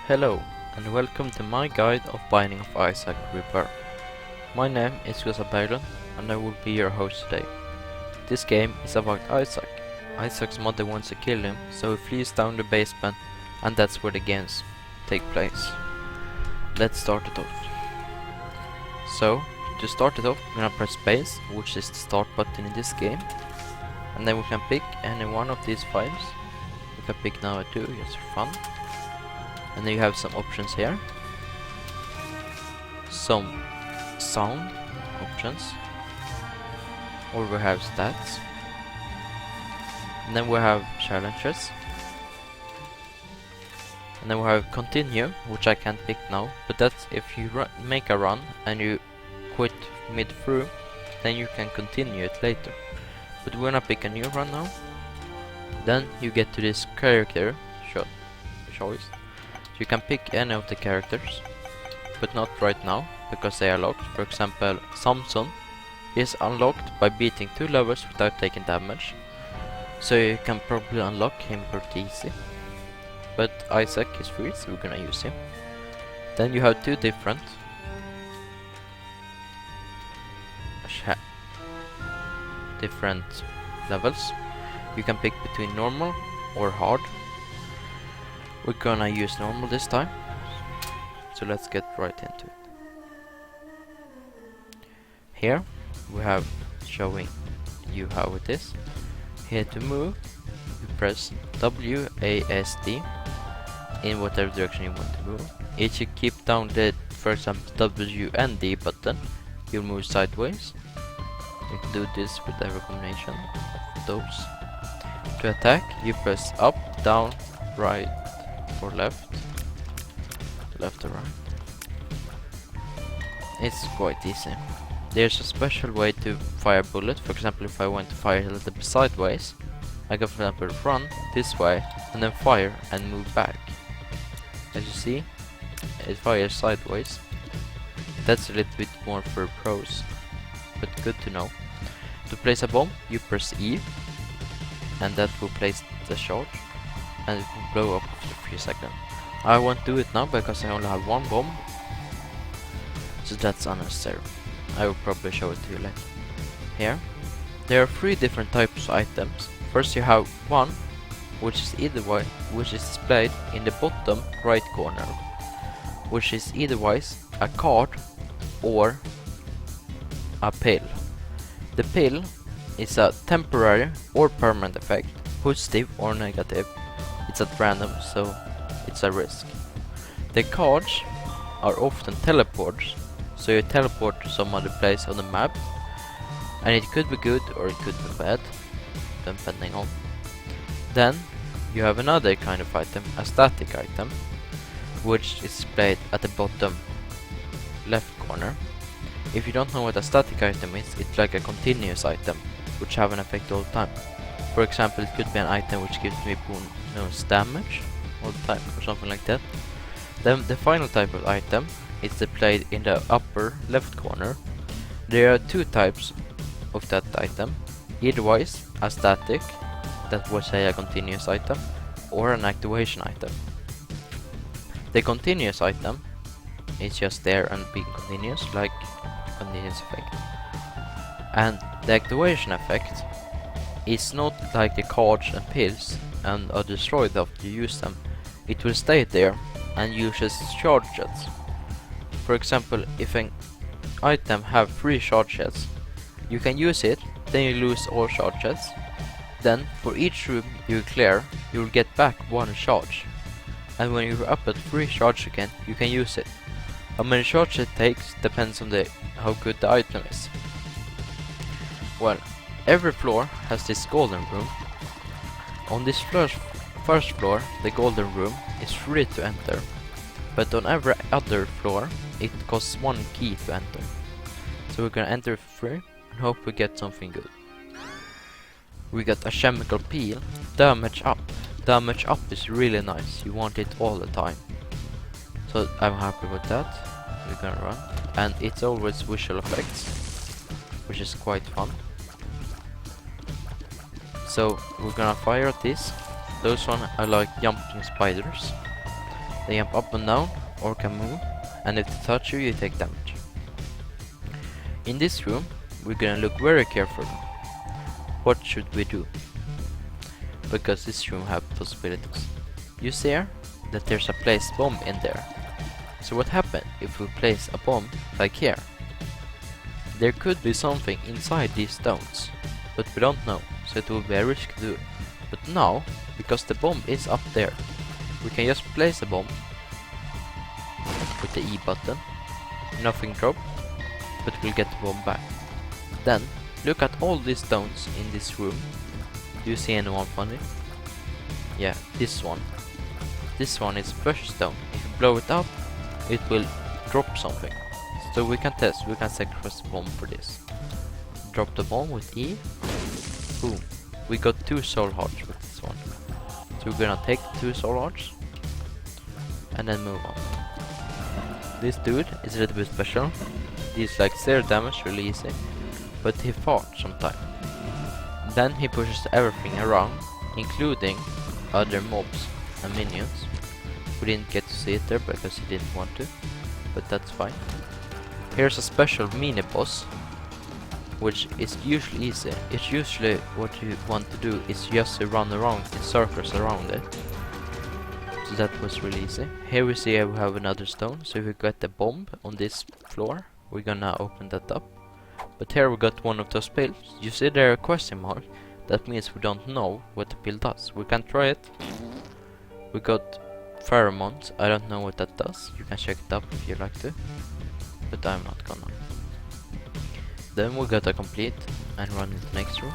Hello, and welcome to my guide of Binding of Isaac Rebirth. My name is gurraber, and I will be your host today. This game is about Isaac. Isaac's mother wants to kill him, so he flees down the basement, and that's where the games take place. Let's start it off. So, to start it off, we're gonna press space, which is the start button in this game, and then we can pick any one of these files. We can pick now 2, just for fun. And then you have some options here, some sound options, or we have stats, and then we have challenges, and then we have continue, which I can't pick now, but that's if you make a run and you quit mid through, then you can continue it later. But we're gonna pick a new run now. Then you get to this character choice. You can pick any of the characters, but not right now, because they are locked. For example, Samson is unlocked by beating 2 levels without taking damage, so you can probably unlock him pretty easy. But Isaac is free, so we're gonna use him. Then you have 2 different levels. You can pick between normal or hard. We're gonna use normal this time, so let's get right into it. Here we have showing you how it is. Here to move, you press WASD in whatever direction you want to move. If you keep down the, for example, WND button, you'll move sideways. You can do this with every combination of those. To attack, you press up, down, right, or left or right. It's quite easy. There's a special way to fire bullet. For example, if I want to fire a little bit sideways, I can, for example, run this way and then fire and move back. As you see, it fires sideways. That's a little bit more for pros, but good to know. To place a bomb, you press E, and that will place the charge, and it will blow up after a few seconds. I won't do it now because I only have 1 bomb, so that's unnecessary. I will probably show it to you later. Here, there are 3 different types of items. First you have 1, which is displayed in the bottom right corner, which is eitherwise a card or a pill. The pill is a temporary or permanent effect, positive or negative. It's at random, so it's a risk. The cards are often teleports, so you teleport to some other place on the map, and it could be good or it could be bad, depending on. Then you have another kind of item, a static item, which is displayed at the bottom left corner. If you don't know what a static item is, it's like a continuous item, which have an effect all the time. For example, it could be an item which gives me bonus damage all the time, or something like that. Then the final type of item is displayed in the upper left corner. There are 2 types of that item, eitherwise a static, that would say a continuous item, or an activation item. The continuous item is just there and being continuous, like continuous effect. And the activation effect is not like the cards and pills and are destroyed after you use them. It will stay there and uses charges. For example, if an item have 3 charges, you can use it, then you lose all charges. Then for each room you clear, you will get back 1 charge. And when you're up at 3 charge again, you can use it. How many charges it takes depends on how good the item is. Well, every floor has this golden room. On this first floor, the golden room is free to enter, but on every other floor, it costs 1 key to enter. So we're gonna enter for free and hope we get something good. We got a chemical peel, damage up. Damage up is really nice, you want it all the time. So I'm happy with that. We're gonna run, and it's always visual effects, which is quite fun. So we're gonna fire at this. Those one are like jumping spiders. They jump up and down or can move, and if they touch you, you take damage. In this room, we're gonna look very carefully. What should we do? Because this room has possibilities. You see here that there's a placed bomb in there. So what happens if we place a bomb like here? There could be something inside these stones, but we don't know, so it will be a risk to do it. But now, because the bomb is up there, we can just place a bomb with the E button, nothing drop, but we'll get the bomb back. Then, look at all these stones in this room. Do you see anyone funny? Yeah, this one. This one is precious stone. If you blow it up, it will drop something. So we can test, we can sacrifice the bomb for this. Drop the bomb with E. Boom. We got 2 soul hearts with this one. So we're gonna take the 2 soul hearts and then move on. This dude is a little bit special. He's like 0 damage, really easy, but he farts sometimes. Then he pushes everything around, including other mobs and minions. We didn't get to see it there because he didn't want to, but that's fine. Here's a special mini boss, which is usually easy. It's usually what you want to do is just to run around in circles around it. So that was really easy. Here we see we have another stone, so if we get the bomb on this floor, we're gonna open that up. But here we got one of those pills. You see there a question mark? That means we don't know what the pill does. We can try it. We got pheromones. I don't know what that does. You can check it up if you like to, but I'm not gonna. Then we got a complete and run into the next room.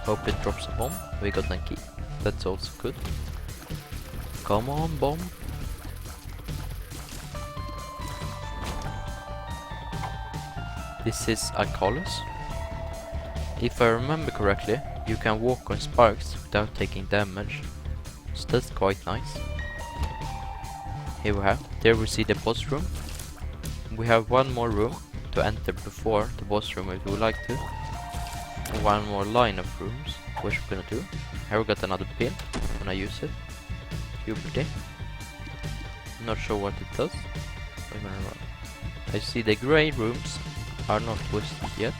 Hope it drops a bomb. We got a key. That's also good. Come on, bomb. This is Alkalis. If I remember correctly, you can walk on sparks without taking damage, so that's quite nice. Here we have, there we see the boss room. We have one more room to enter before the boss room if we would like to. One more line of rooms, which we're gonna do. Here we got another pin, when I use it. Puberty. Not sure what it does. I'm gonna run. I see the grey rooms are not visited yet.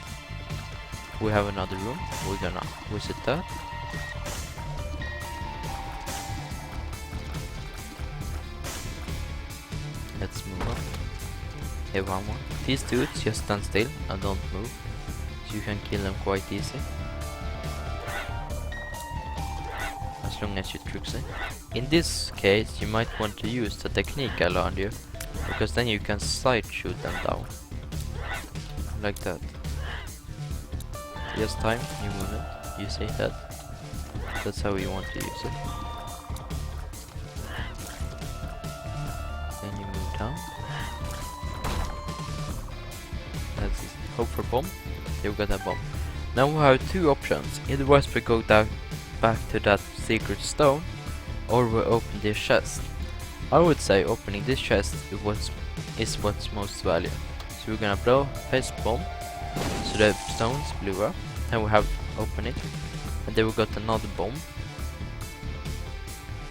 We have another room, we're gonna visit that. Let's move on. Here one more. These dudes just stand still and don't move, so you can kill them quite easy. As long as you tricks it. In this case, you might want to use the technique I learned you, because then you can side shoot them down. Like that. Just time your movement, you see that? That's how you want to use it. Then you move down. That's it. Hope for bomb. You got a bomb. Now we have 2 options. Either we go down back to that secret stone, or we open this chest. I would say opening this chest is what's most valuable. So we're gonna place bomb, so the stones blew up, and we have opened it, and then we got another bomb.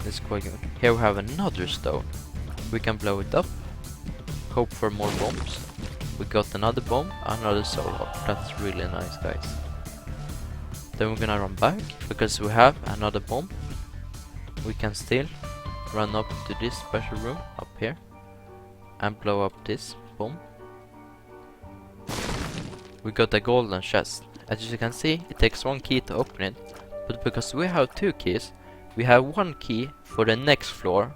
That's quite good. Here we have another stone. We can blow it up, hope for more bombs. We got another bomb, another soul heart. That's really nice, guys. Then we're gonna run back, because we have another bomb. We can still run up to this special room up here and blow up this bomb. We got a golden chest. As you can see, it takes 1 key to open it, but because we have 2 keys, we have 1 key for the next floor,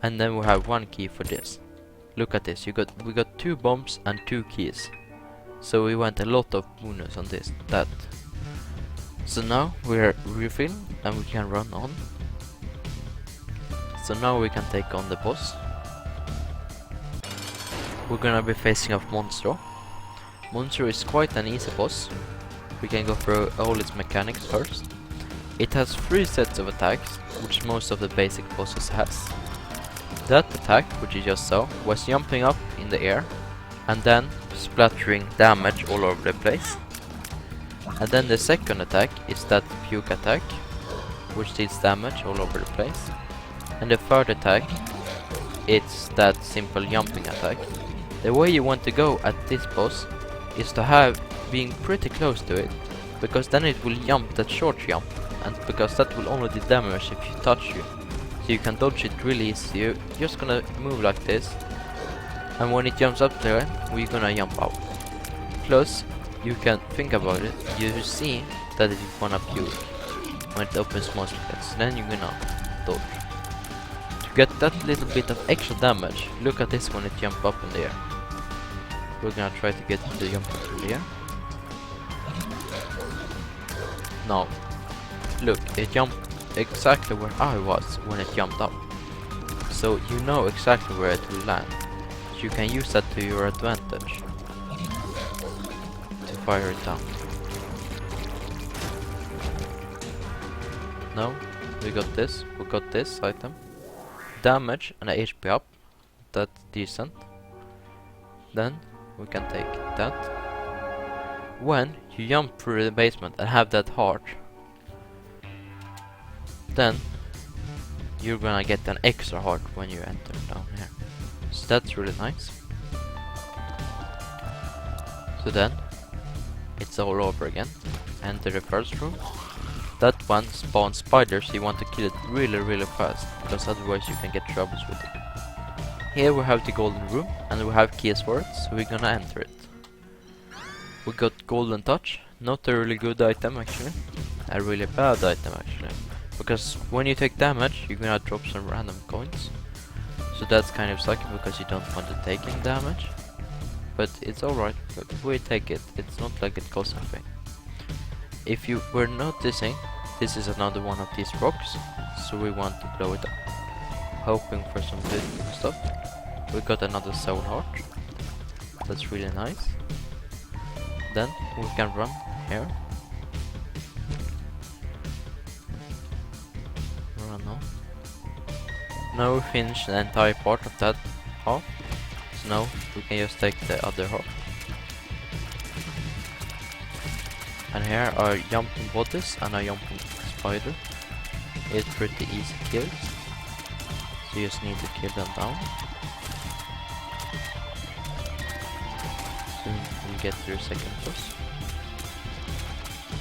and then we have 1 key for this. Look at this, we got 2 bombs and 2 keys. So we want a lot of bonus on that. So now we're refilled and we can run on. So now we can take on the boss. We're gonna be facing off Monstro. Monstro is quite an easy boss. We can go through all its mechanics first. It has 3 sets of attacks, which most of the basic bosses has. That attack, which you just saw, was jumping up in the air and then splattering damage all over the place. And then the second attack is that puke attack, which deals damage all over the place. And the third attack it's that simple jumping attack. The way you want to go at this boss is to have being pretty close to it, because then it will jump that short jump, and because that will only do damage if you touch you. So you can dodge it really easy. You're just gonna move like this, and when it jumps up there, we're gonna jump out. Plus, you can think about it, you see that it's gonna puke when it opens most pockets, then you're gonna dodge. To get that little bit of extra damage, look at this when it jumps up in the air. We're gonna try to get the jump up in the air. Now, look, it jumped exactly where I was when it jumped up. So you know exactly where it will land. So you can use that to your advantage to fire it down. Now, we got this item. Damage and HP up, that's decent. Then we can take that. When you jump through the basement and have that heart, then you're gonna get an extra heart when you enter down here. So that's really nice. So then it's all over again. Enter the first room. That one spawns spiders, so you want to kill it really fast, because otherwise you can get troubles with it. Here we have the golden room, and we have keys for it, so we're gonna enter it. We got golden touch, not a really good item actually, a really bad item actually, because when you take damage you're gonna drop some random coins, so that's kind of sucky because you don't want to take any damage, but it's alright, we take it, it's not like it costs something. If you were noticing, this is another one of these rocks, so we want to blow it up, hoping for some good stuff. We got another soul heart, that's really nice. Then we can run here. Run now. Now we finished the entire part of that half, so now we can just take the other half. And here are jumping bodies and a jumping spider. It's pretty easy kills, so you just need to kill them down. Soon we'll get to the second boss.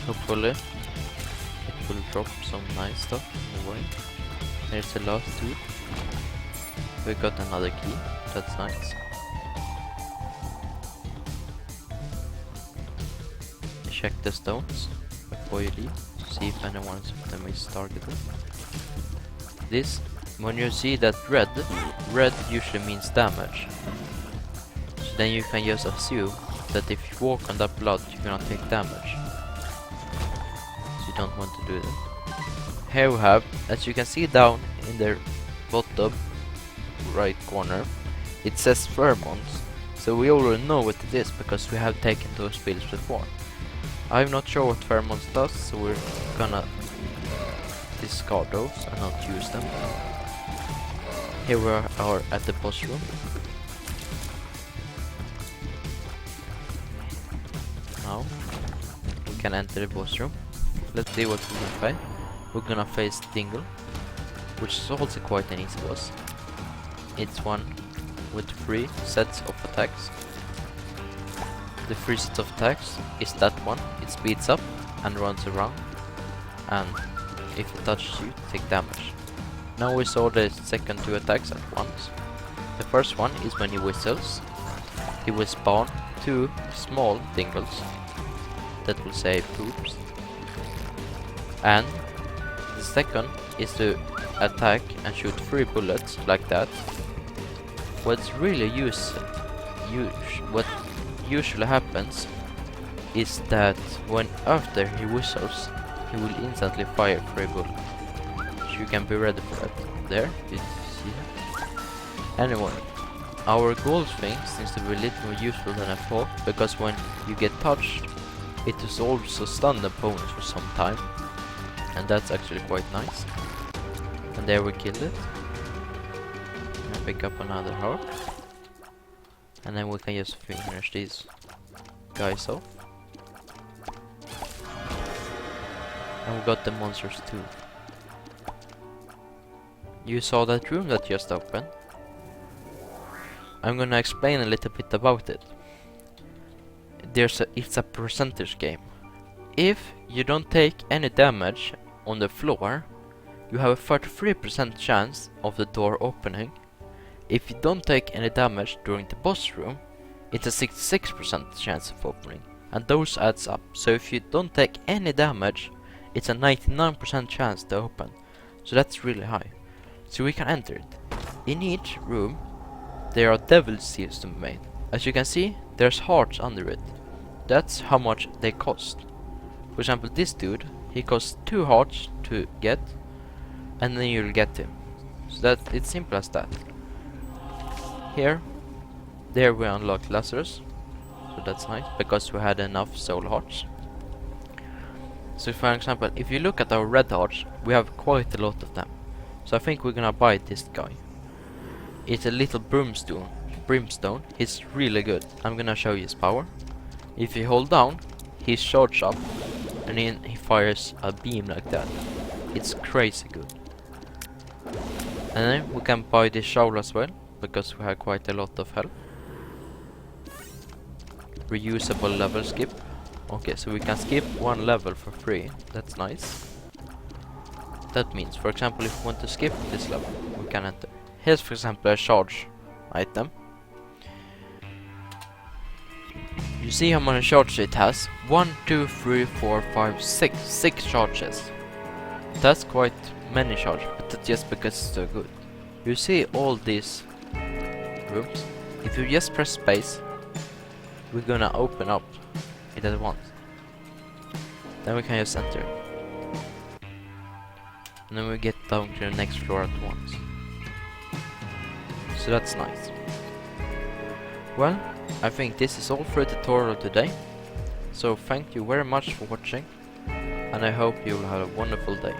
Hopefully it will drop some nice stuff in the way. There's the last two. We got another key, that's nice. Check the stones before you leave to see if anyone of them is targeted. This, when you see that red usually means damage. So then you can just assume that if you walk on that blood you're gonna take damage. So you don't want to do that. Here we have, as you can see down in the bottom right corner, it says pheromones. So we already know what it is because we have taken those pills before. I'm not sure what pheromones does, so we're gonna discard those and not use them. Here we are at the boss room. Now we can enter the boss room. Let's see what we're gonna fight. We're gonna face Dingle, which is also quite an easy boss. It's one with 3 sets of attacks. The 3 sets of attacks is that one. It speeds up and runs around, and if it touches you, take damage. Now we saw the second 2 attacks at once. The first one is when he whistles. He will spawn 2 small dingles that will say poops. And the second is to attack and shoot 3 bullets like that. What's really what usually happens is that when after he whistles, he will instantly fire 3 bullets. So you can be ready for it. There, you see that? Anyway, our gold thing seems to be a little more useful than I thought, because when you get touched, it is also stun the opponents for some time, and that's actually quite nice. And there we killed it. And pick up another heart. And then we can just finish these guys off. And we got the monsters too. You saw that room that just opened. I'm gonna explain a little bit about it. It's a percentage game. If you don't take any damage on the floor, you have a 33% chance of the door opening. If you don't take any damage during the boss room, it's a 66% chance of opening, and those adds up. So if you don't take any damage, it's a 99% chance to open. So that's really high. So we can enter it. In each room, there are devil seals to be made. As you can see, there's hearts under it. That's how much they cost. For example, this dude, he costs 2 hearts to get, and then you'll get him. So that it's simple as that. There we unlocked Lazarus, so that's nice because we had enough soul hearts. So for example, if you look at our red hearts, we have quite a lot of them. So I think we're gonna buy this guy. It's a little brimstone. He's really good. I'm gonna show you his power. If you hold down, he charges up, and then he fires a beam like that. It's crazy good. And then we can buy this shovel as well, because we have quite a lot of health. Reusable level skip. Okay, so we can skip 1 level for free. That's nice. That means, for example, if we want to skip this level, we can enter. Here's, for example, a charge item. You see how many charges it has? 1, 2, 3, 4, 5, 6. 6 charges. That's quite many charges, but that's just because it's so good. You see all these rooms? If you just press space, we're gonna open up it at once. Then we can just enter. And then we get down to the next floor at once. So that's nice. Well, I think this is all for the tutorial today. So thank you very much for watching, and I hope you will have a wonderful day.